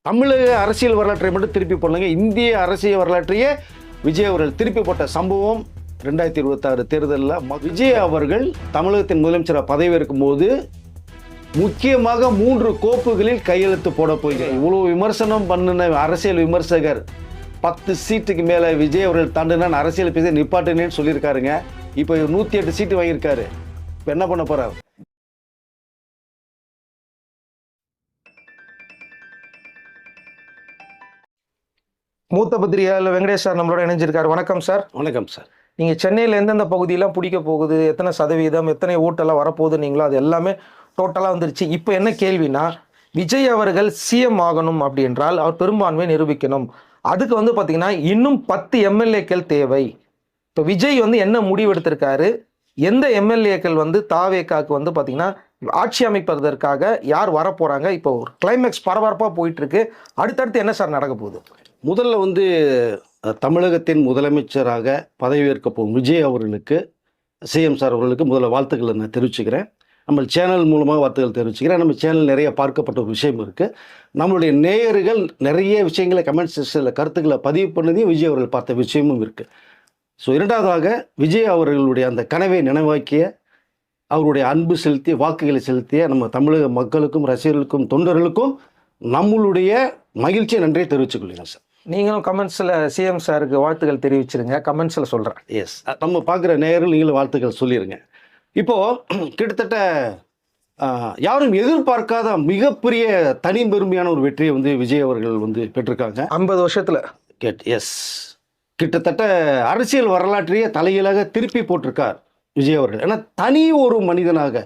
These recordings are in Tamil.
தமிழக அரசியல் வரலாற்றை மட்டும் திருப்பி போடலங்க, இந்திய அரசியல் வரலாற்றையே விஜய் அவர்கள் திருப்பி போட்ட சம்பவம் 2026 தேர்தலில். விஜய் அவர்கள் தமிழகத்தின் முதலமைச்சராக பதவியேற்கும் போது முக்கியமாக 3 கோப்புகளில் கையெழுத்து போட போகிறார். இவ்வளவு விமர்சனம் பண்ணின அரசியல் விமர்சகர் 10 சீட்டுக்கு மேலே விஜய் அவர்கள் தாண்டினான் அரசியல் பேச நிப்பாட்டுனேன்னு சொல்லியிருக்காருங்க. இப்போ 108 சீட்டு வாங்கியிருக்காரு. இப்போ என்ன பண்ண போறார்? மூத்த பத்திரிகையாளர் வெங்கடேஷ் சார் நம்மளோட இணைஞ்சிருக்காரு. வணக்கம் சார். வணக்கம் சார். நீங்கள் சென்னையில் எந்தெந்த பகுதியெல்லாம் பிடிக்க போகுது, எத்தனை சதவீதம், எத்தனை ஓட்டெல்லாம் வரப்போகுதுன்னீங்களோ அது எல்லாமே டோட்டலாக வந்துருச்சு. இப்போ என்ன கேள்வினா, விஜய் அவர்கள் சிஎம் ஆகணும் அப்படி என்றால் அவர் பெரும்பான்மையை நிரூபிக்கணும். அதுக்கு வந்து பார்த்தீங்கன்னா இன்னும் 10 எம்எல்ஏக்கள் தேவை. இப்போ விஜய் வந்து என்ன முடிவெடுத்திருக்காரு, எந்த எம்எல்ஏக்கள் வந்து தாவேக்காக்கு வந்து பார்த்தீங்கன்னா ஆட்சி அமைப்பதற்காக யார் வரப்போகிறாங்க, இப்போ ஒரு கிளைமேக்ஸ் பரபரப்பாக போயிட்டுருக்கு. அடுத்தடுத்து என்ன சார் நடக்க போகுது? முதல்ல வந்து தமிழகத்தின் முதலமைச்சராக பதவியேற்க போகும் விஜய் அவர்களுக்கு, சிஎம் சார் அவர்களுக்கு முதல்ல வாழ்த்துக்களை நான் தெரிவிச்சுக்கிறேன். நம்ம சேனல் மூலமாக வாழ்த்துக்கள் தெரிவிச்சுக்கிறேன். நம்ம சேனல் நிறைய பார்க்கப்பட்ட ஒரு விஷயம் இருக்குது. நம்மளுடைய நேயர்கள் நிறைய விஷயங்களை கமெண்ட் செக்ஷனில் கருத்துக்களை பதிவு பண்ணதையும் விஜய் அவர்கள் பார்த்த விஷயமும் இருக்குது. ஸோ இரண்டாவதாக விஜய் அவர்களுடைய அந்த கனவை நினைவாக்கிய, அவருடைய அன்பு செலுத்திய, வாக்குகளை செலுத்திய நம்ம தமிழக மக்களுக்கும் ரசிகர்களுக்கும் தொண்டர்களுக்கும் நம்மளுடைய மகிழ்ச்சியை நன்றியை தெரிவித்துக் கொள்ளுங்கள் சார். நீங்களும் கமெண்ட்ஸில் சிஎம் சாருக்கு வாழ்த்துக்கள் தெரிவிச்சிருங்க. கமெண்ட்ஸில் சொல்கிறேன். எஸ், நம்ம பார்க்குற நேயர்கள் நீங்களும் வாழ்த்துக்கள் சொல்லிடுங்க. இப்போது கிட்டத்தட்ட யாரும் எதிர்பார்க்காத மிகப்பெரிய தனி பெருமையான ஒரு வெற்றியை வந்து விஜய் அவர்கள் வந்து பெற்றிருக்காங்க 50 வருஷத்தில். எஸ், கிட்டத்தட்ட அரசியல் வரலாற்றையே தலைகீழாக திருப்பி போட்டிருக்கார் விஜய் அவர்கள். ஏன்னா தனி ஒரு மனிதனாக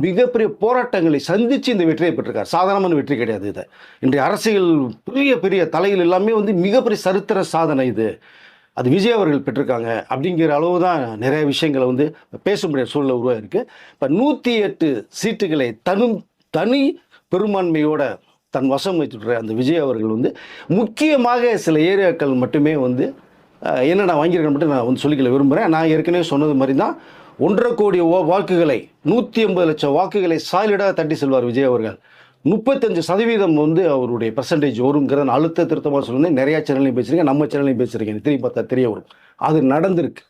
மிகப்பெரிய போராட்டங்களை சந்தித்து இந்த வெற்றியை பெற்றிருக்கார். சாதாரணமான வெற்றி கிடையாது இது. இன்றைய அரசியல் பெரிய பெரிய தலைகள் எல்லாமே வந்து மிகப்பெரிய சரித்திர சாதனை இது. அது விஜய் அவர்கள் பெற்றிருக்காங்க. அப்படிங்கிற அளவு தான் நிறைய விஷயங்களை வந்து பேச முடியாத சூழ்நிலை உருவாயிருக்கு. இப்போ 108 சீட்டுகளை தனி பெரும்பான்மையோட தன் வசம் வைத்துடுற அந்த விஜய் அவர்கள் வந்து முக்கியமாக சில ஏரியாக்கள் மட்டுமே வந்து என்ன நான் வாங்கியிருக்கேன் மட்டும் நான் வந்து சொல்லிக்கல விரும்புகிறேன். நான் ஏற்கனவே சொன்னது மாதிரி தான் 1.5 கோடி வாக்குகளை 180 லட்சம் வாக்குகளை சாலிடாக தட்டி செல்வார் விஜய் அவர்கள். 35% வந்து அவருடைய பர்சன்டேஜ் வருங்கிறத நான் அழுத்த திருத்தமாக சொல்லியிருந்தேன். நிறையா சேனல்லையும் பேசுகிறீங்க, நம்ம சேனல்லையும் பேசுகிறீங்க. திரும்பி பார்த்தா தெரிய வரும். அது நடந்திருக்கு.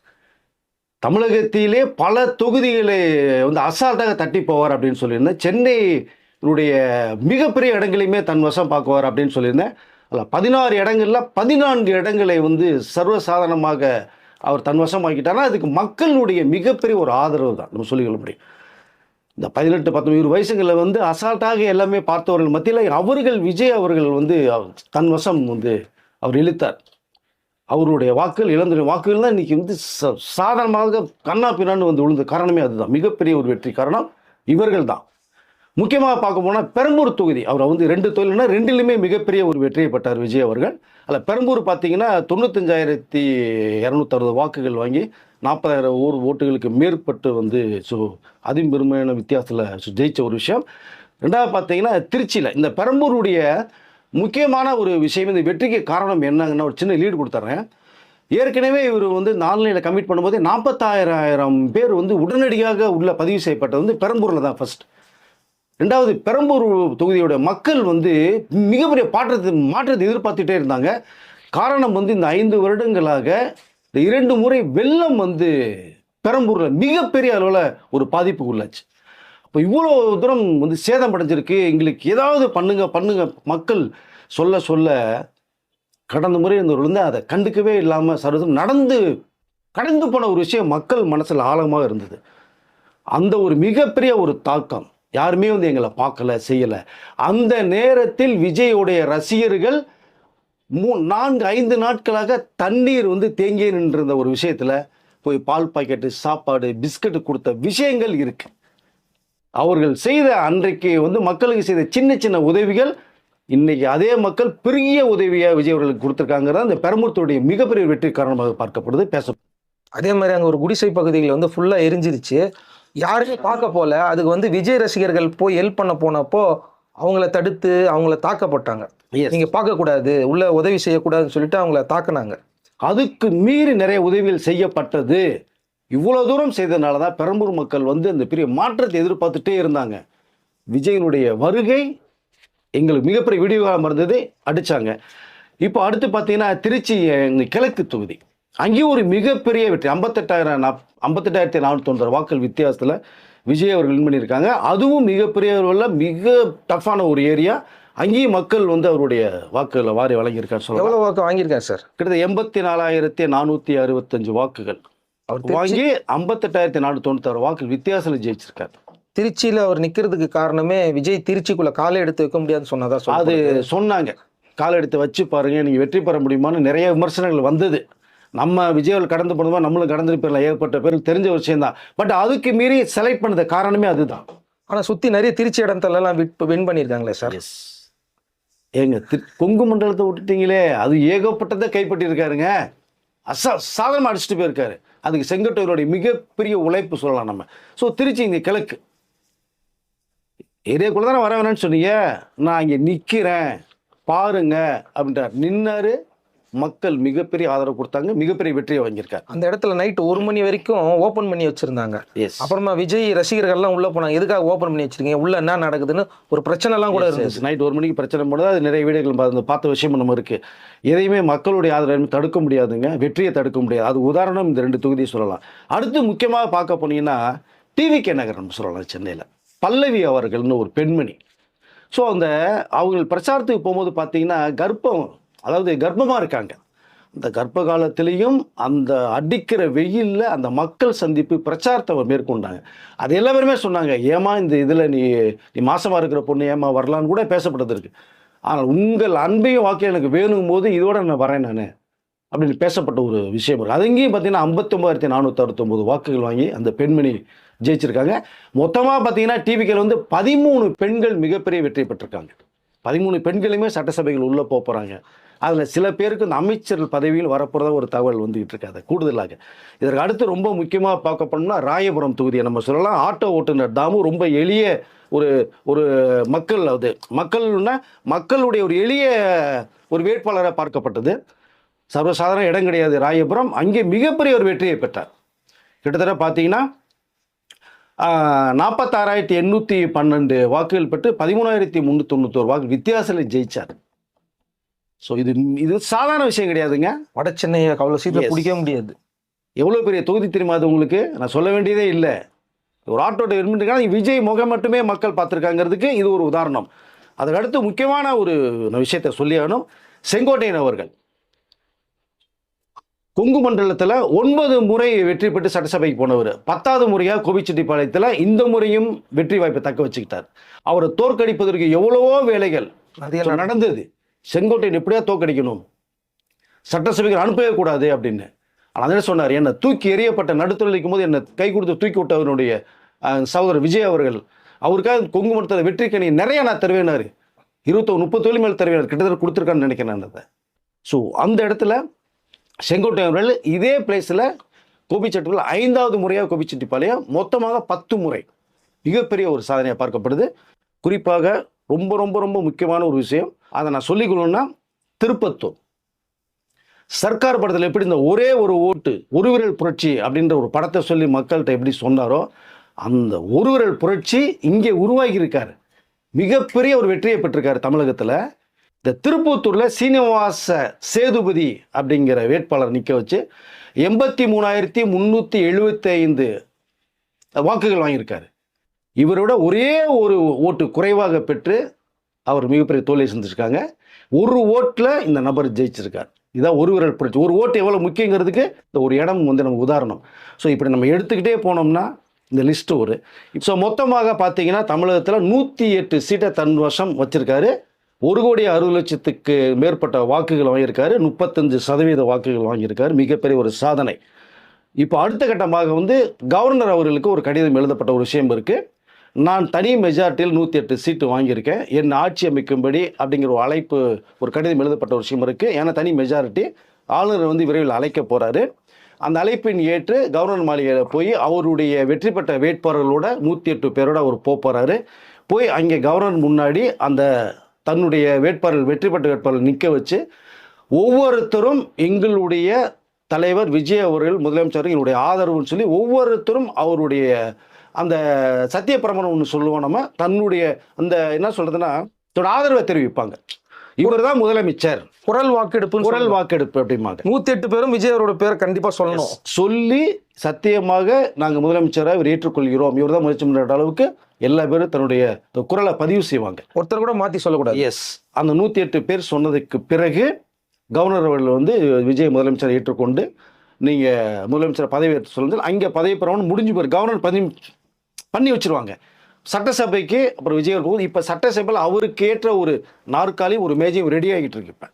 தமிழகத்திலே பல தொகுதிகளை வந்து அசால்ட்டாக தட்டி போவார் அப்படின்னு சொல்லியிருந்தேன். சென்னையினுடைய மிகப்பெரிய இடங்களையுமே தன் வசம் பார்க்குவார் அப்படின்னு சொல்லியிருந்தேன். அதில் 16 இடங்களில் 14 இடங்களை வந்து சர்வசாதாரணமாக அவர் தன்வசமாக்கிட்டார்னா அதுக்கு மக்களுடைய மிகப்பெரிய ஒரு ஆதரவு தான் நம்ம சொல்லிக்கொள்ள முடியும். இந்த 18-19 வயசுகளில் வந்து அசால்ட்டாக எல்லாமே பார்த்தவர்கள் மத்தியில் விஜய் அவர்கள் வந்து தன்வசம் வந்து அவர் இழுத்தார். அவருடைய இழந்த வாக்குகள் தான் இன்றைக்கி வந்து சாதாரணமாக கண்ணா பின்னான்னு வந்து விழுந்த காரணமே அதுதான். மிகப்பெரிய ஒரு வெற்றி காரணம் இவர்கள் தான். முக்கியமாக பார்க்க போனால் பெரம்பூர் தொகுதி அவர் வந்து 2 தொகுதினா 2லையுமே மிகப்பெரிய ஒரு வெற்றியை பெற்றார் விஜய் அவர்கள். அதில் பெரம்பூர் பார்த்தீங்கன்னா 95,260 வாக்குகள் வாங்கி 40,000 ஓட்டுகளுக்கு மேற்பட்டு வந்து அதிபெருமையான வித்தியாசத்தில் ஜெயித்த ஒரு விஷயம். ரெண்டாவது பார்த்தீங்கன்னா திருச்சியில் இந்த பெரம்பூருடைய முக்கியமான ஒரு விஷயம், இந்த வெற்றிக்கு காரணம் என்னங்கன்னா ஒரு சின்ன லீடு கொடுத்துட்றேன். ஏற்கனவே இவர் வந்து ஆன்லைனில் கமிட் பண்ணும்போது 40,000 பேர் வந்து உடனடியாக உள்ள பதிவு செய்யப்பட்டது வந்து பெரம்பூரில் தான் ஃபர்ஸ்ட். ரெண்டாவது, பெரம்பூர் தொகுதியோட மக்கள் வந்து மிகப்பெரிய மாற்றத்தை எதிர்பார்த்துட்டே இருந்தாங்க. காரணம் வந்து இந்த 5 வருடங்களாக இந்த 2 முறை வெள்ளம் வந்து பெரம்பூரில் மிகப்பெரிய அளவில் ஒரு பாதிப்புக்கு உள்ளாச்சு. அப்போ இவ்வளோ தூரம் வந்து சேதம் அடைஞ்சிருக்கு, எங்களுக்கு ஏதாவது பண்ணுங்க மக்கள் சொல்ல கடந்த முறை வந்து அதை கண்டுக்கவே இல்லாமல் சர்வதும் கடந்து போன ஒரு விஷயம் மக்கள் மனசில் ஆழமாக இருந்தது. அந்த ஒரு மிகப்பெரிய ஒரு தாக்கம். யாருமே வந்து எங்களை பார்க்கல, செய்யலை. அந்த நேரத்தில் விஜயோடைய ரசிகர்கள் 4-5 நாட்களாக தண்ணீர் வந்து தேங்கியே நின்றிருந்த ஒரு விஷயத்தில் போய் பால் பாக்கெட்டு, சாப்பாடு, பிஸ்கட்டு கொடுத்த விஷயங்கள் இருக்கு. அவர்கள் செய்த அன்றைக்கு வந்து மக்களுக்கு செய்த சின்ன சின்ன உதவிகள் இன்னைக்கு அதே மக்கள் பெரிய உதவியை விஜய் அவர்களுக்கு கொடுத்துருக்காங்கிறத அந்த பெரம்பூர்த்துடைய மிகப்பெரிய வெற்றி காரணமாக பார்க்கப்படுது, பேசப்படுது. அதே மாதிரி அங்கே ஒரு குடிசை பகுதியில் வந்து ஃபுல்லாக எரிஞ்சிருச்சு. யாருமே பார்க்க போல. அதுக்கு வந்து விஜய் ரசிகர்கள் போய் ஹெல்ப் பண்ண போனப்போ அவங்கள தடுத்து அவங்கள தாக்கப்பட்டாங்க. நீங்கள் பார்க்கக்கூடாது, உள்ள உதவி செய்யக்கூடாதுன்னு சொல்லிட்டு அவங்கள தாக்குனாங்க. அதுக்கு மீறி நிறைய உதவிகள் செய்யப்பட்டது. இவ்வளோ தூரம் செய்ததுனால தான் பெரம்பூர் மக்கள் வந்து அந்த பெரிய மாற்றத்தை எதிர்பார்த்துட்டே இருந்தாங்க. விஜயனுடைய வருகை எங்களுக்கு மிகப்பெரிய விடிவுகாலம் இருந்தது, அடித்தாங்க. இப்போ அடுத்து பார்த்தீங்கன்னா திருச்சி இந்த கிழக்கு தொகுதி, அங்கேயும் ஒரு மிகப்பெரிய வெற்றி 58,490 வாக்குகள் வித்தியாசத்தில் விஜய் அவர்கள் வின் பண்ணியிருக்காங்க. அதுவும் மிகப்பெரிய அளவில் மிக டஃப்பான ஒரு ஏரியா. அங்கேயும் மக்கள் வந்து அவருடைய வாக்குகளை வாரி வழங்கியிருக்காரு சொல்லலாம். எவ்வளோ வாக்கு வாங்கியிருக்காரு சார்? கிட்டத்தட்ட 84,465 வாக்குகள் அவர் வாங்கி 58,496 வாக்குகள் வித்தியாசத்தில் ஜெயிச்சிருக்காரு. திருச்சியில் அவர் நிற்கிறதுக்கு காரணமே விஜய் திருச்சிக்குள்ள காலை எடுத்து வைக்க முடியாதுன்னு சொன்னதா அது சொன்னாங்க. கால் எடுத்து வச்சு பாருங்க, நீங்கள் வெற்றி பெற முடியுமான்னு நிறைய விமர்சனங்கள் வந்தது. நம்ம விஜய் கடந்து போனோமா, நம்மளும் கடந்து போயிடலாம், ஏற்பட்ட பேருக்கு தெரிஞ்ச விஷயம் தான். பட் அதுக்கு மீறி செலக்ட் பண்ணது காரணமே அதுதான். ஆனால் சுற்றி நிறைய திருச்சி இடத்துலலாம் வின் பண்ணியிருக்காங்களே சார். எஸ், ஏங்க கொங்கு மண்டலத்தை விட்டுட்டீங்களே, அது ஏகப்பட்டதை கைப்பற்றியிருக்காருங்க. சாதனமாக அடிச்சுட்டு போயிருக்காரு. அதுக்கு செங்கோட்டையருடைய மிகப்பெரிய உழைப்பு சொல்லலாம் நம்ம. ஸோ திருச்சி இங்கே கிழக்கு ஏரியாக்குள்ள தானே வர வேணான்னு சொன்னீங்க, நான் இங்கே நிற்கிறேன் பாருங்க அப்படின்றார். நின்னாரு, மக்கள் மிகப்பெரிய ஆதரவு கொடுத்தாங்க, மிகப்பெரிய வெற்றியை வாங்கியிருக்காரு. அந்த இடத்துல நைட் 1 மணி வரைக்கும் ஓப்பன் பண்ணி வச்சிருந்தாங்க. எஸ், அப்புறமா விஜய் ரசிகர்கள்லாம் உள்ள போனாங்க. எதுக்காக ஓப்பன் பண்ணி வச்சிருக்கீங்க, உள்ள என்ன நடக்குதுன்னு ஒரு பிரச்சனைலாம் கூட இருந்துச்சு. நைட் 1 மணிக்கு பிரச்சனை போனது, அது நிறைய வீடுகள் பார்த்த விஷயம் நம்ம இருக்கு. எதையுமே மக்களுடைய ஆதரவு தடுக்க முடியாதுங்க, வெற்றியை தடுக்க முடியாது. அது உதாரணம் இந்த 2 தொகுதியை சொல்லலாம். அடுத்து முக்கியமாக பார்க்க போனீங்கன்னா டிவிகே நகர் நம்ம சொல்லலாம். சென்னையில் பல்லவி அவர்கள்னு ஒரு பெண்மணி. ஸோ அந்த அவங்க பிரச்சாரத்துக்கு போகும்போது பார்த்தீங்கன்னா கர்ப்பமாக இருக்காங்க. அந்த கர்ப்ப காலத்திலையும் அந்த அடிக்கிற வெயிலில் அந்த மக்கள் சந்திப்பு பிரச்சாரத்தை மேற்கொண்டாங்க. அது எல்லா பேருமே சொன்னாங்க, ஏமா இந்த இதில் நீ மாசமாக இருக்கிற பொண்ணு ஏமா வரலான்னு கூட பேசப்பட்டது இருக்கு. ஆனால் உங்கள் அன்பையும் வாக்கு எனக்கு வேணும் போது இதோட நான் வரேன் நான் அப்படின்னு பேசப்பட்ட ஒரு விஷயம் இருக்குது. அது இங்கேயும் பார்த்தீங்கன்னா 59,469 வாக்குகள் வாங்கி அந்த பெண்மணி ஜெயிச்சிருக்காங்க. மொத்தமாக பார்த்தீங்கன்னா டிவிக்கில் வந்து 13 பெண்கள் மிகப்பெரிய வெற்றி பெற்றிருக்காங்க. 13 பெண்களுமே சட்டசபைகள் உள்ளே போகிறாங்க. அதில் சில பேருக்கு இந்த அமைச்சர் பதவியில் வரப்போகிறதா ஒரு தகவல் வந்துகிட்டு இருக்காது. கூடுதலாக இதற்கு அடுத்து ரொம்ப முக்கியமாக பார்க்க போனோம்னா ராயபுரம் தொகுதியை நம்ம சொல்லலாம். ஆட்டோ ஓட்டுநர் தாமு ரொம்ப எளிய ஒரு மக்கள்னா மக்களுடைய ஒரு எளிய ஒரு வேட்பாளராக பார்க்கப்பட்டது. சர்வசாதாரண இடம் கிடையாது ராயபுரம். அங்கே மிகப்பெரிய ஒரு வெற்றியை பெற்றார். கிட்டத்தட்ட பார்த்தீங்கன்னா 46,812 வாக்குகள் பெற்று 13,391 வாக்கு வித்தியாசத்தில் ஜெயிச்சார். ஸோ இது சாதாரண விஷயம் கிடையாதுங்க. வட சென்னையை அவ்வளோ சீக்கிரம் பிடிக்க முடியாது. எவ்வளோ பெரிய தொகுதி தெரியுமா அது உங்களுக்கு? நான் சொல்ல வேண்டியதே இல்லை. ஒரு ஆட்டோ டிரைவர் விஜய் முகம் மட்டுமே மக்கள் பார்த்துருக்காங்கிறதுக்கு இது ஒரு உதாரணம். அதுக்கடுத்து முக்கியமான ஒரு விஷயத்தை சொல்லி ஆகணும். செங்கோட்டையன் அவர்கள் கொங்கு மண்டலத்தில் 9 முறை வெற்றி பெற்று சட்டசபைக்கு போனவர். 10வது முறையாக கோபிச்செட்டிப்பாளையத்தில் இந்த முறையும் வெற்றி வாய்ப்பை தக்க வச்சுக்கிட்டார். அவரை தோற்கடிப்பதற்கு எவ்வளவோ வேலைகள் நடந்தது. செங்கோட்டையன் எப்படியா தோற்கடிக்கணும், சட்டசபைக்கு அனுப்பவே கூடாது அப்படின்னு. ஆனால் என்ன சொன்னார், என்னை தூக்கி எறியப்பட்ட நடுத்தொழிலிக்கும் போது என்னை கை கொடுத்து தூக்கி விட்டவனுடைய சகோதரர் விஜய் அவர்கள், அவருக்காக கொங்கு மண்டலத்தில் வெற்றி கணி நிறைய நான் தருவேனாரு. 30 மேல் தருவேனார். கிட்டத்தட்ட கொடுத்துருக்கான்னு நினைக்கிறேன் அதை. ஸோ அந்த இடத்துல செங்கோட்டையன் அவர்கள் இதே பிளேஸில் கோபிச்செட்டிப்பாளையம் 5வது முறையாக கோபிச்செட்டிப்பாளையம் மொத்தமாக 10 முறை மிகப்பெரிய ஒரு சாதனையாக பார்க்கப்படுது. குறிப்பாக ரொம்ப ரொம்ப ரொம்ப முக்கியமான ஒரு விஷயம் அதை நான் சொல்லிக்கணும்னா, திருப்பத்தூர் சர்க்கார் படத்தில் எப்படி இந்த ஒரே ஒரு ஓட்டு ஒரு விரல் புரட்சி அப்படின்ற ஒரு படத்தை சொல்லி மக்கள்கிட்ட எப்படி சொன்னாரோ, அந்த ஒரு விரல் புரட்சி இங்கே உருவாகி இருக்காரு. மிகப்பெரிய ஒரு வெற்றியை பெற்றிருக்காரு தமிழகத்தில். இந்த திருப்பத்தூரில் சீனிவாச சேதுபதி அப்படிங்கிற வேட்பாளர் நிற்க வச்சு 83,375 வாக்குகள் வாங்கியிருக்காரு. இவரோட ஒரே ஒரு ஓட்டு குறைவாக பெற்று அவர் மிகப்பெரிய தோல்வியை சந்திச்சிருக்காங்க. ஒரு ஓட்டில் இந்த நபர் ஜெயிச்சிருக்கார். இதான் ஒரு விரல் புரட்சி. ஒரு ஓட்டு எவ்வளோ முக்கியங்கிறதுக்கு இந்த ஒரு இடம் வந்து நமக்கு உதாரணம். ஸோ இப்படி நம்ம எடுத்துக்கிட்டே போனோம்னா இந்த லிஸ்ட்டு ஸோ மொத்தமாக பார்த்தீங்கன்னா தமிழகத்தில் 108 சீட்டை தன் வசம் வச்சிருக்காரு. 1,60,00,000க்கு மேற்பட்ட வாக்குகள் வாங்கியிருக்காரு. 35% வாக்குகள் வாங்கியிருக்காரு. மிகப்பெரிய ஒரு சாதனை. இப்போ அடுத்த கட்டமாக வந்து கவர்னர் அவர்களுக்கு ஒரு கடிதம் எழுதப்பட்ட ஒரு விஷயம் இருக்குது. நான் தனி மெஜாரிட்டியில் 108 சீட்டு வாங்கியிருக்கேன், என் ஆட்சி அமைக்கும்படி அப்படிங்கிற ஒரு அழைப்பு, ஒரு கடிதம் எழுதப்பட்ட ஒரு விஷயம் இருக்குது. ஏன்னா தனி மெஜாரிட்டி ஆளுநர் வந்து விரைவில் அழைக்க போகிறாரு. அந்த அழைப்பின் ஏற்று கவர்னர் மாளிகையில் போய் அவருடைய வெற்றி பெற்ற வேட்பாளர்களோட 108 பேரோட அவர் போகிறாரு. போய் அங்கே கவர்னர் முன்னாடி அந்த தன்னுடைய வேட்பாளர்கள் வெற்றி பெற்ற வேட்பாளர்கள் நிற்க வச்சு ஒவ்வொருத்தரும் எங்களுடைய தலைவர் விஜய் அவர்கள் முதலமைச்சர் எங்களுடைய ஆதரவுன்னு சொல்லி ஒவ்வொருத்தரும் அவருடைய அந்த சத்திய பிரமாணம் ஒன்று சொல்லுவோம் நம்ம. தன்னுடைய அந்த என்ன சொல்கிறதுன்னா தன்னோட ஆதரவை தெரிவிப்பாங்க. இவர் தான் முதலமைச்சர், குரல் வாக்கெடுப்பு குரல் வாக்கெடுப்பு அப்படிம்பாங்க. 108 பேரும் விஜய் அவரோட பேரை கண்டிப்பா சொல்லணும். சொல்லி சத்தியமாக நாங்கள் முதலமைச்சராக இவர் ஏற்றுக்கொள்கிறோம், இவர் தான் முதலமைச்சர் அளவுக்கு எல்லா பேரும் தன்னுடைய குரலை பதிவு செய்வாங்க. ஒருத்தர் கூட மாத்தி சொல்லக்கூடாது. எஸ், அந்த 108 பேர் சொன்னதுக்கு பிறகு கவர்னர் அவர்கள் வந்து விஜய் முதலமைச்சரை ஏற்றுக்கொண்டு நீங்கள் முதலமைச்சர் பதவி ஏற்று சொல்லுங்கள், அங்கே பதவி பெறவனு முடிஞ்சு போய் கவர்னர் பதவி பண்ணி வச்சிருவாங்க. சட்டசபைக்கு அப்புறம் விஜய் போகுது. இப்போ சட்டசபையில் அவருக்கு ஏற்ற ஒரு நாற்காலி ஒரு மேஜையும் ரெடி ஆகிட்டு இருக்கு இப்போ.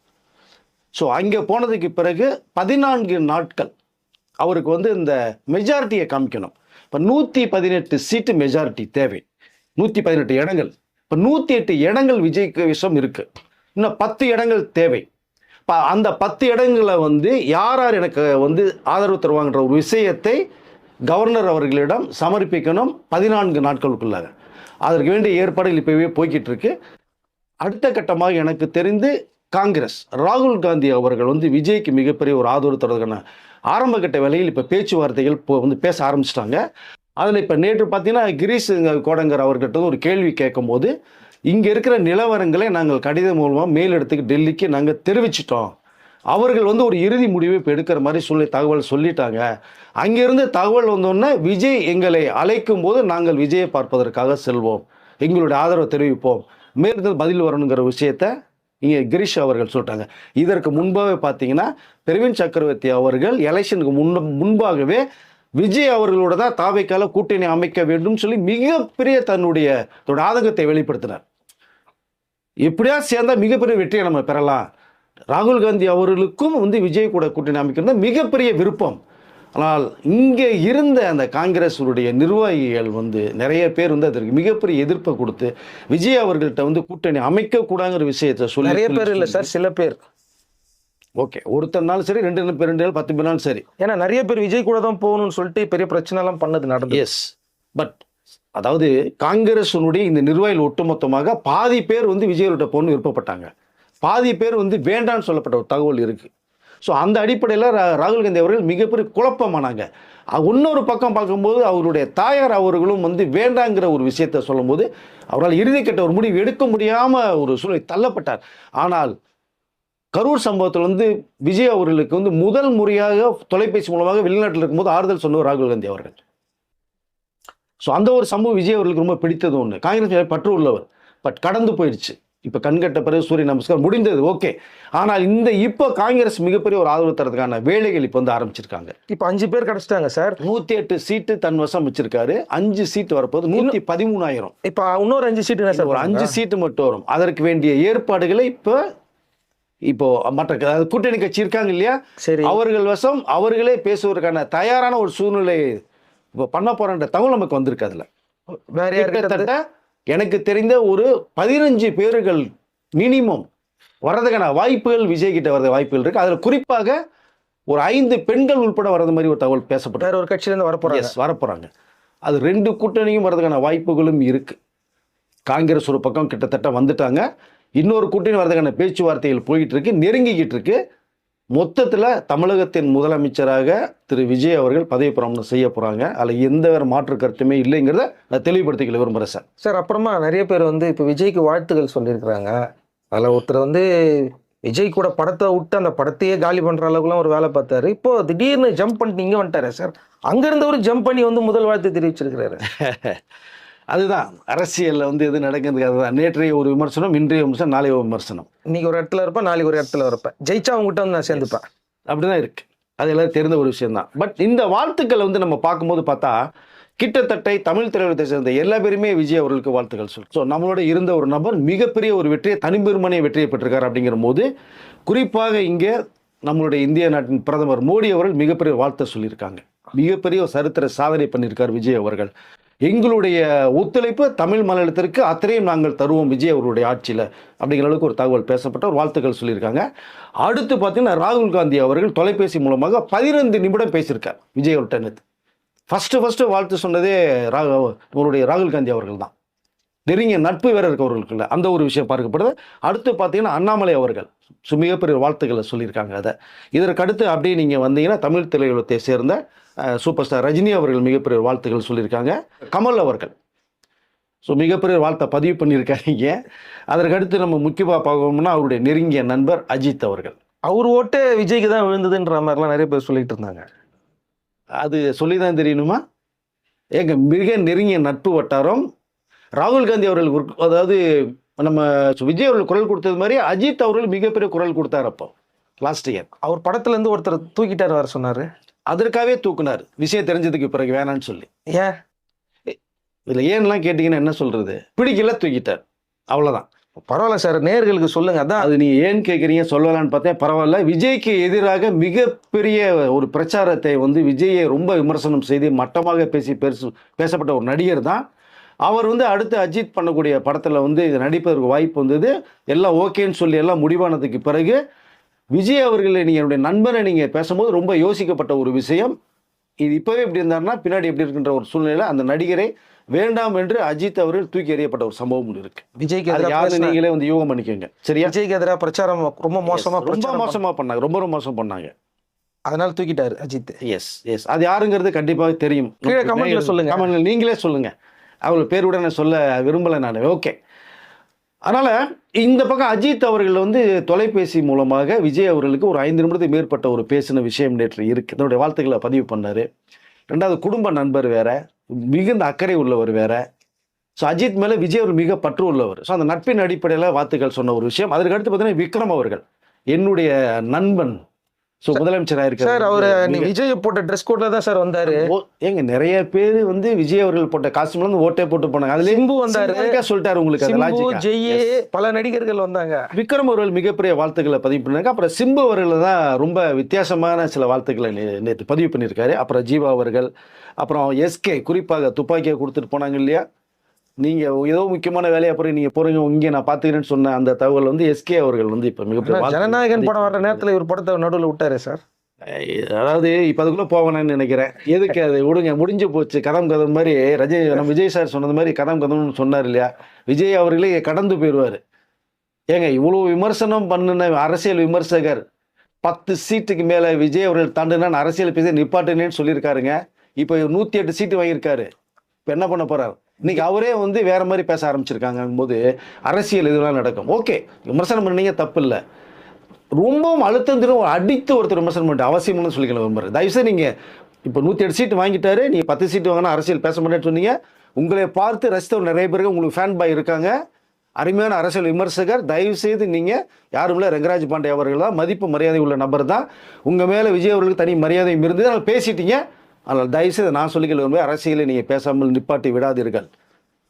ஸோ அங்கே போனதுக்கு பிறகு 14 நாட்கள் அவருக்கு வந்து இந்த மெஜாரிட்டியை காமிக்கணும். இப்போ 118 சீட்டு மெஜாரிட்டி தேவை, 118 இடங்கள். இப்போ 108 இடங்கள் விஜய்க்கு விஷம் இருக்கு, இன்னும் 10 இடங்கள் தேவை. இப்போ அந்த 10 இடங்களை வந்து யார் யார் எனக்கு வந்து ஆதரவு தருவாங்கன்ற ஒரு விஷயத்தை கவர்னர் அவர்களிடம் சமர்ப்பிக்கணும் 14 நாட்களுக்குள்ளாக. அதற்கு வேண்டிய ஏற்பாடுகள் இப்போவே போய்கிட்டு இருக்கு. அடுத்த கட்டமாக எனக்கு தெரிந்து காங்கிரஸ் ராகுல் காந்தி அவர்கள் வந்து விஜய்க்கு மிகப்பெரிய ஒரு ஆதரவு தருவதற்கான ஆரம்ப கட்ட வேலையில் இப்போ பேச்சுவார்த்தைகள் வந்து பேச ஆரம்பிச்சிட்டாங்க. அதில் இப்போ நேற்று பார்த்தீங்கன்னா கிரீஷ் கோடங்கர் அவர்கிட்ட ஒரு கேள்வி கேட்கும்போது, இங்கே இருக்கிற நிலவரங்களை நாங்கள் கடிதம் மூலமாக மேலிடத்துக்கு டெல்லிக்கு நாங்கள் தெரிவிச்சிட்டோம், அவர்கள் வந்து ஒரு இறுதி முடிவை இப்போ எடுக்கிற மாதிரி சொல்லி தகவல் சொல்லிட்டாங்க. அங்கிருந்து தகவல் வந்தோடனே விஜய் எங்களை அழைக்கும் போது நாங்கள் விஜயை பார்ப்பதற்காக செல்வோம், எங்களுடைய ஆதரவை தெரிவிப்போம், மேலிடத்தில் பதில் வரணுங்கிற விஷயத்த இங்கே கிரீஷ் அவர்கள் சொல்லிட்டாங்க. இதற்கு முன்பாகவே பார்த்தீங்கன்னா பிரவீன் சக்கரவர்த்தி அவர்கள் எலெக்ஷனுக்கு முன்பாகவே விஜய் அவர்களோட தான் தாவைக்கால கூட்டணி அமைக்க வேண்டும் சொல்லி மிகப்பெரிய தன்னுடைய ஆதங்கத்தை வெளிப்படுத்தினார். எப்படியா சேர்ந்தா மிகப்பெரிய வெற்றியை நம்ம பெறலாம், ராகுல் காந்தி அவர்களுக்கும் வந்து விஜய் கூட கூட்டணி அமைக்கிறது மிகப்பெரிய விருப்பம். ஆனால் இங்கே இருந்த அந்த காங்கிரஸுடைய நிர்வாகிகள் வந்து நிறைய பேர் வந்து அதற்கு மிகப்பெரிய எதிர்ப்பை கொடுத்து விஜய் அவர்கள்ட்ட வந்து கூட்டணி அமைக்கக்கூடாங்கிற விஷயத்தை சொல்லி, நிறைய பேர் இல்லை சார், சில பேர். ஓகே, ஒருத்தர்னாலும் சரி, 2 பேர் 10 பேர்னாலும் சரி, ஏன்னா நிறைய பேர் விஜய் கூட தான் போகணும்னு சொல்லிட்டு பெரிய பிரச்சனை எல்லாம் பண்ணது நடந்தது. எஸ், பட் அதாவது காங்கிரஸுடைய இந்த நிர்வாகிகள் ஒட்டுமொத்தமாக பாதி பேர் வந்து விஜய்கிட்ட போகணும்னு விருப்பப்பட்டாங்க, பாதி பேர் வந்து வேண்டான்னு சொல்லப்பட்ட ஒரு தகவல் இருக்கு. ஸோ அந்த அடிப்படையில் ராகுல் காந்தி அவர்கள் மிகப்பெரிய குழப்பமானாங்க. இன்னொரு பக்கம் பார்க்கும்போது அவருடைய தாயார் அவர்களும் வந்து வேண்டாங்கிற ஒரு விஷயத்தை சொல்லும்போது அவரால் இறுதிக்கட்ட ஒரு முடிவு எடுக்க முடியாமல் ஒரு சூழ்நிலை தள்ளப்பட்டார். ஆனால் கரூர் சம்பவத்தில் வந்து விஜய் அவர்களுக்கு வந்து முதல் முறையாக தொலைபேசி மூலமாக வெளிநாட்டில் இருக்கும்போது ஆறுதல் சொன்னவர் ராகுல் காந்தி அவர்கள். ஸோ அந்த ஒரு சம்பவம் விஜய் அவர்களுக்கு ரொம்ப பிடித்தது ஒன்று. காங்கிரஸ் பற்று உள்ளவர், பட் கடந்து போயிடுச்சு. இப்போ கண்கட்ட பிறகு சூரிய நமஸ்காரம் முடிந்தது, ஓகே. ஆனால் இப்போ காங்கிரஸ் மிகப்பெரிய ஒரு ஆதரவு தரதுக்கான வேலைகள் இப்போ வந்து ஆரம்பிச்சிருக்காங்க. இப்போ 5 பேர் கிடைச்சிட்டாங்க சார். 108 சீட்டு தன் வசம் வச்சிருக்காரு. 5 சீட்டு வரப்போது 113,000. இப்போ இன்னொரு 5 சீட்டு சார், ஒரு 5 சீட்டு மட்டும் வரும். அதற்கு வேண்டிய ஏற்பாடுகளை இப்போ மற்ற கூட்டணி கட்சி இருக்காங்க இல்லையா, சரி, அவர்கள் வசம் அவர்களே பேசுவதற்கான தயாரான ஒரு சூழ்நிலை இப்போ பண்ண போறன்ற தகவல் நமக்கு வந்திருக்கு. அதுல வேற கிட்டத்தட்ட எனக்கு தெரிந்த ஒரு 15 பேர்கள் மினிமம் வர்றதுக்கான வாய்ப்புகள் விஜய் கிட்ட வர்ற வாய்ப்புகள் இருக்கு. அதுல குறிப்பாக ஒரு 5 பெண்கள் உள்பட வர்றது மாதிரி ஒரு தகவல் பேசப்பட்டு வேற ஒரு கட்சியிலேருந்து வரப்போறாங்க. அது 2 கூட்டணியும் வர்றதுக்கான வாய்ப்புகளும் இருக்கு. காங்கிரஸ் ஒரு பக்கம் கிட்டத்தட்ட வந்துட்டாங்க, இன்னொரு கூட்டணி வர்றதுக்கான பேச்சுவார்த்தைகள் போயிட்டு இருக்கு, நெருங்கிக்கிட்டு இருக்கு. மொத்தத்தில் தமிழகத்தின் முதலமைச்சராக திரு விஜய் அவர்கள் பதவி பிரமாணம் செய்ய போகிறாங்க. அதில் எந்த வேறு மாற்று கருத்துமே இல்லைங்கிறத நான் தெளிவுபடுத்திக்கல விரும்புகிறேன் சார். சார், அப்புறமா நிறைய பேர் வந்து இப்போ விஜய்க்கு வாழ்த்துக்கள் சொல்லியிருக்கிறாங்க. அதில் ஒருத்தர் வந்து விஜய் கூட படத்தை விட்டு அந்த படத்தையே காலி பண்ணுற அளவுக்குலாம் ஒரு வேலை பார்த்தாரு. இப்போ திடீர்னு ஜம்ப் பண்ணிட்டு இங்கே வந்துட்டாரு சார். அங்கேருந்து ஒரு ஜம்ப் பண்ணி வந்து முதல் வாழ்த்து தெரிவிச்சிருக்கிறாரு. அதுதான் அரசியலில் வந்து எது நடக்குதுக்கு. அதுதான் நேற்றைய ஒரு விமர்சனம், இன்றைய விமர்சனம், நாளைய விமர்சனம். இன்னைக்கு ஒரு இடத்துல இருப்பேன், நாளைக்கு ஒரு இடத்துல இருப்பேன், ஜெயிச்சா அவங்ககிட்ட வந்து நான் சேர்ந்துப்பேன், அப்படிதான் இருக்கு. அது எல்லாரும் தெரிந்த ஒரு விஷயம் தான். பட் இந்த வாழ்த்துக்களை வந்து நம்ம பார்க்கும்போது பார்த்தா கிட்டத்தட்ட தமிழ் திரையுலகத்தை சேர்ந்த எல்லா பேருமே விஜய் அவர்களுக்கு வாழ்த்துக்கள் சொல்லு. ஸோ நம்மளோட இருந்த ஒரு நபர் மிகப்பெரிய ஒரு வெற்றியை, தனிப்பெருமனை வெற்றியை பெற்றிருக்காரு. அப்படிங்கிற போது குறிப்பாக இங்கே நம்மளுடைய இந்திய நாட்டின் பிரதமர் மோடி அவர்கள் மிகப்பெரிய வாழ்த்தை சொல்லியிருக்காங்க. மிகப்பெரிய ஒரு சரித்திர சாதனை பண்ணியிருக்கார் விஜய் அவர்கள். எங்களுடைய ஒத்துழைப்பு தமிழ் மாநிலத்திற்கு அத்தனையும் நாங்கள் தருவோம் விஜய் அவருடைய ஆட்சியில் அப்படிங்கிற அளவுக்கு ஒரு தகவல் பேசப்பட்ட ஒரு வாழ்த்துக்கள் சொல்லியிருக்காங்க. அடுத்து பார்த்தீங்கன்னா ராகுல் காந்தி அவர்கள் தொலைபேசி மூலமாக 15 நிமிடம் பேசியிருக்கார் விஜய் அவர்கிட்ட. ஃபஸ்ட்டு வாழ்த்து சொன்னதே அவருடைய ராகுல் காந்தி அவர்கள் தான். நெருங்கிய நட்பு வேற இருக்கவர்களுக்குள்ள அந்த ஒரு விஷயம் பார்க்கப்படுது. அடுத்து பார்த்தீங்கன்னா அண்ணாமலை அவர்கள் மிகப்பெரிய வாழ்த்துக்களை சொல்லியிருக்காங்க. அதை இதற்கு அடுத்து அப்படியே நீங்கள் வந்தீங்கன்னா தமிழ் திரையுலகத்தை சேர்ந்த சூப்பர் ஸ்டார் ரஜினி அவர்கள் மிகப்பெரிய வாழ்த்துக்கள் சொல்லியிருக்காங்க. கமல் அவர்கள் ஸோ மிகப்பெரிய வாழ்த்தை பதிவு பண்ணியிருக்காங்க. அதற்கடுத்து நம்ம முக்கியமாக பார்க்கணும்னா அவருடைய நெருங்கிய நண்பர் அஜித் அவர்கள். அவர் ஓட்டு விஜய்க்கு தான் விழுந்ததுன்ற மாதிரிலாம் நிறைய பேர் சொல்லிட்டு இருந்தாங்க. அது சொல்லி தான் தெரியணுமா? ஏங்க மிக நெருங்கிய நட்பு வட்டாரம். ராகுல் காந்தி அவர்கள் அதாவது நம்ம விஜய் அவர்கள் குரல் கொடுத்தது மாதிரி அஜித் அவர்கள் மிகப்பெரிய குரல் கொடுத்தார் அப்போ லாஸ்ட் இயர். அவர் படத்துல இருந்து ஒருத்தர் தூக்கிட்டார் வர சொன்னாரு. அதற்காகவே தூக்குனார் விஷயம் தெரிஞ்சதுக்கு பிறகு வேணான்னு சொல்லி. ஏன் இதில் ஏன்லாம் கேட்டிங்கன்னா என்ன சொல்றது, பிடிக்கல தூக்கிட்டார், அவ்வளோதான். பரவாயில்ல சார், நேயர்களுக்கு சொல்லுங்க. அதான் அது நீ ஏன் கேட்குறீங்க சொல்லலான்னு பார்த்தேன். பரவாயில்ல. விஜய்க்கு எதிராக மிகப்பெரிய ஒரு பிரச்சாரத்தை வந்து விஜயை ரொம்ப விமர்சனம் செய்து மட்டமாக பேசப்பட்ட ஒரு நடிகர் தான் அவர். அடுத்து அஜித் பண்ணக்கூடிய படத்தில் இது நடிப்பதற்கு வாய்ப்பு வந்தது. எல்லாம் ஓகேன்னு சொல்லி எல்லாம் முடிவானதுக்கு பிறகு விஜய் அவர்களை நீங்கள் என்னுடைய நண்பனை நீங்கள் பேசும்போது ரொம்ப யோசிக்கப்பட்ட ஒரு விஷயம். இது இப்போவே இப்படி இருந்தாருன்னா பின்னாடி எப்படி இருக்கின்ற ஒரு சூழ்நிலை அந்த நடிகரை வேண்டாம் என்று அஜித் அவர்கள் தூக்கி எறியப்பட்ட ஒரு சம்பவம் இருக்கு. விஜய்க்கு யாரு நீங்களே யூகம் பண்ணிக்கோங்க. சரியா? விஜய்க்கு எதிராக பிரச்சாரம் ரொம்ப மோசமா பண்ணாங்க, ரொம்ப மோசம் பண்ணாங்க. அதனால தூக்கிட்டாரு அஜித். எஸ் அது யாருங்கிறது கண்டிப்பாக தெரியும். கீழே கமெண்ட்ல சொல்லுங்க, கமெண்ட்ல நீங்களே சொல்லுங்க. அவர்கள் பேருடன் நான் சொல்ல விரும்பலை நான். ஓகே. அதனால இந்த பக்கம் அஜித் அவர்கள் தொலைபேசி மூலமாக விஜய் அவர்களுக்கு ஒரு 5 நிமிடத்துக்கு மேற்பட்ட ஒரு பேசின விஷயம் நேற்று இருக்கு. தன்னுடைய வாழ்த்துக்களை பதிவு பண்ணாரு. ரெண்டாவது குடும்ப நண்பர் வேற, மிகுந்த அக்கறை உள்ளவர் வேற. ஸோ அஜித் மேலே விஜய் அவர் மிக பற்று உள்ளவர். ஸோ அந்த நட்பின் அடிப்படையில் வாழ்த்துக்கள் சொன்ன ஒரு விஷயம். அதற்கு அடுத்து பார்த்தீங்கன்னா விக்ரம் அவர்கள் என்னுடைய நண்பன். ஸோ முதலமைச்சராக இருக்காரு சார். அவர் விஜய் போட்ட ட்ரெஸ் கோட்ல தான் சார் வந்தாரு. ஏங்க நிறைய பேர் விஜய் அவர்கள் போட்ட காஸ்டியூம்ல ஓட்டே போட்டு போனாங்க. அதுல சிம்பு வந்தாரு, சொல்லிட்டாரு உங்களுக்கு. ஜெயே பல நடிகர்கள் வந்தாங்க. விக்ரம் அவர்கள் மிகப்பெரிய வாழ்த்துக்களை பதிவு பண்ணாங்க. அப்புறம் சிம்பு அவர்கள் தான் ரொம்ப வித்தியாசமான சில வாழ்த்துக்களை நேற்று பதிவு பண்ணியிருக்காரு. அப்புறம் ஜீவா அவர்கள், அப்புறம் எஸ்கே குறிப்பாக துப்பாக்கியை கொடுத்துட்டு போனாங்க இல்லையா, நீங்கள் ஏதோ முக்கியமான வேலையை அப்புறம் நீங்கள் போகிறீங்க இங்கே நான் பார்த்துக்கிறேன்னு சொன்ன அந்த தகவல் எஸ்கே அவர்கள் இப்போ மிகப்பெரிய ஜனநாயகன் படம் வர நேரத்தில் இவர் படத்தை நடுவில் விட்டாரு சார். அதாவது இப்போ அதுக்குள்ளே போவேன்னு நினைக்கிறேன். எதுக்கு அது விடுங்க, முடிஞ்சு போச்சு. கதம் மாதிரி நம்ம விஜய் சார் சொன்னது மாதிரி கதம்னு சொன்னார் இல்லையா, விஜய் அவர்களே கடந்து போயிடுவார். ஏங்க இவ்வளோ விமர்சனம் பண்ணின அரசியல் விமர்சகர் 10 சீட்டுக்கு மேலே விஜய் அவர்கள் தாண்டினா அரசியல் பேச நிப்பாட்டுனேன்னு சொல்லியிருக்காருங்க. இப்போ 108 சீட்டு வாங்கியிருக்காரு. இப்போ என்ன பண்ண போகிறார்? இன்னைக்கு அவரே வேற மாதிரி பேச ஆரம்பிச்சிருக்காங்க போது அரசியல் இதெல்லாம் நடக்கும். ஓகே, விமர்சனம் பண்ணீங்க, தப்பு இல்லை. ரொம்பவும் அழுத்தம் திரும்ப அடித்து ஒருத்தர் விமர்சனம் பண்ணிட்டு அவசியம்னு சொல்லிக்கலாம் விரும்புகிறேன். தயவுசெய்து நீங்கள் இப்போ 108 சீட்டு வாங்கிட்டாரு, நீங்கள் 10 சீட்டு வாங்கினா அரசியல் பேச மாட்டேன்னு சொன்னீங்க. உங்களை பார்த்து ரசித்தவர் நிறைய பேருக்கு உங்களுக்கு ஃபேன் பாய் இருக்காங்க, அருமையான அரசியல் விமர்சகர். தயவுசெய்து நீங்கள் யாரும் இல்லை, ரங்கராஜ் பாண்டே அவர்கள் தான் மதிப்பு மரியாதை உள்ள நபர் தான். உங்கள் மேலே விஜய் அவர்களுக்கு தனி மரியாதையும் இருந்தது, அதனால் பேசிட்டீங்க. அதனால் தயவுசெய்து நான் சொல்லிக்கொள்ள அரசியலை நீங்கள் பேசாமல் நிப்பாட்டி விடாதீர்கள்.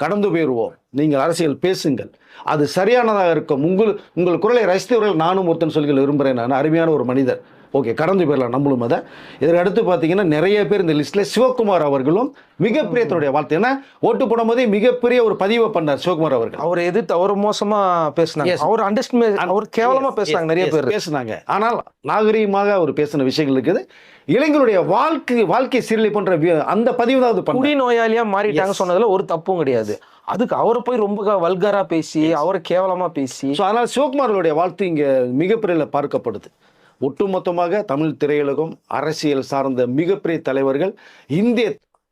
கடந்து போயிடுவோம். நீங்கள் அரசியல் பேசுங்கள், அது சரியானதாக இருக்கும். உங்கள் குரலை ரசித்தவர்கள் நானும் ஒருத்தன் சொல்லிக்கொள்ள விரும்புகிறேன். நான் அருமையான ஒரு மனிதர். ஓகே, கடந்து போயிடலாம் நம்மளும் அதை. இதற்கு அடுத்து பார்த்தீங்கன்னா நிறைய பேர் இந்த லிஸ்ட்டில் சிவகுமார் அவர்களும் மிகப்பெரிய தன்னுடைய வாழ்த்து. ஏன்னா ஓட்டு போடும்போதே மிகப்பெரிய ஒரு பதிவை பண்ணார் சிவகுமார் அவர்கள். அவர் எதிர்த்து அவர் மோசமா பேசினாங்க, அவர் கேவலமா பேசினாங்க, நிறைய பேர் பேசினாங்க. ஆனால் நாகரீகமாக அவர் பேசின விஷயங்கள் இருக்குது. இளைஞருடைய வாழ்க்கை சீரழி போன்ற அந்த பதிவு தான் அது குடி நோயாளியா மாறிட்டாங்க சொன்னதுல ஒரு தப்பும் கிடையாது. அதுக்கு அவரை போய் ரொம்ப வல்கரா பேசி அவரை கேவலமா பேசி, அதனால் சிவகுமார்களுடைய வாழ்த்து இங்க மிகப்பெரிய பார்க்கப்படுது. ஒட்டுமொத்தமாக தமிழ் திரையுலகம், அரசியல் சார்ந்த மிகப்பெரிய தலைவர்கள்,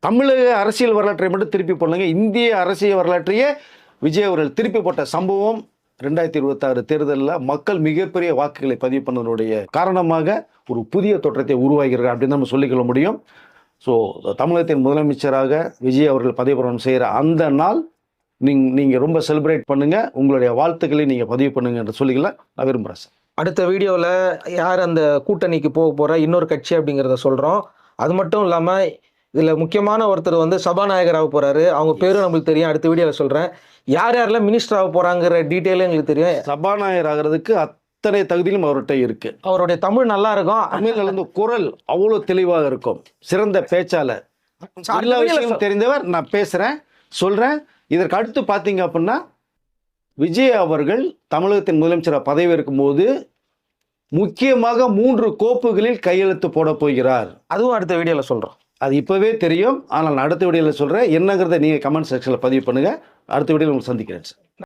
தமிழக அரசியல் வரலாற்றை மட்டும் திருப்பி போடலங்க, இந்திய அரசியல் வரலாற்றையே விஜய் அவர்கள் திருப்பி போட்ட சம்பவம் 2026 தேர்தலில் மக்கள் மிகப்பெரிய வாக்குகளை பதிவு பண்ணதனுடைய காரணமாக ஒரு புதிய தோற்றத்தை உருவாகிறார் அப்படின்னு நம்ம சொல்லிக்கொள்ள முடியும். ஸோ தமிழகத்தின் முதலமைச்சராக விஜய் அவர்கள் பதவிப்பிரமாணம் செய்கிற அந்த நாள் நீங்கள் ரொம்ப செலிப்ரேட் பண்ணுங்கள், உங்களுடைய வாழ்த்துக்களை நீங்கள் பதிவு பண்ணுங்க என்று சொல்லிக்கலாம் நான் விரும்புகிறேன் சார். அடுத்த வீடியோவில் யார் அந்த கூட்டணிக்கு போக போகிற இன்னொரு கட்சி அப்படிங்கிறத சொல்கிறோம். அது மட்டும் இல்லாமல் இதில் முக்கியமான ஒருத்தர் சபாநாயகர் ஆக போகிறாரு. அவங்க பேரும் நம்மளுக்கு தெரியும், அடுத்த வீடியோவில் சொல்கிறேன். யார் யாரெல்லாம் மினிஸ்டர் ஆக போகிறாங்கிற டீட்டெயிலும் எங்களுக்கு தெரியும். சபாநாயகர் ஆகிறதுக்கு அத்தனை தகுதியிலும் அவர்கிட்ட இருக்கு. அவருடைய தமிழ் நல்லா இருக்கும், தமிழ்ல குரல் அவ்வளோ தெளிவாக இருக்கும், சிறந்த பேச்சாளர், எல்லா விஷயமும் தெரிந்தவர். நான் பேசுகிறேன், சொல்கிறேன். இதற்கு அடுத்து பார்த்தீங்க அப்படின்னா விஜய் அவர்கள் தமிழகத்தின் முதலமைச்சராக பதவி இருக்கும்போது முக்கியமாக 3 கோப்புகளில் கையெழுத்து போட போகிறார். அதுவும் அடுத்த வீடியோவில் சொல்கிறோம். அது இப்போவே தெரியும், ஆனால் நான் அடுத்த வீடியோவில் சொல்கிறேன். என்னங்கிறத நீங்கள் கமெண்ட் செக்ஷனில் பதிவு பண்ணுங்கள். அடுத்த வீடியோவில் உங்களுக்கு சந்திக்கிறேன் சார்.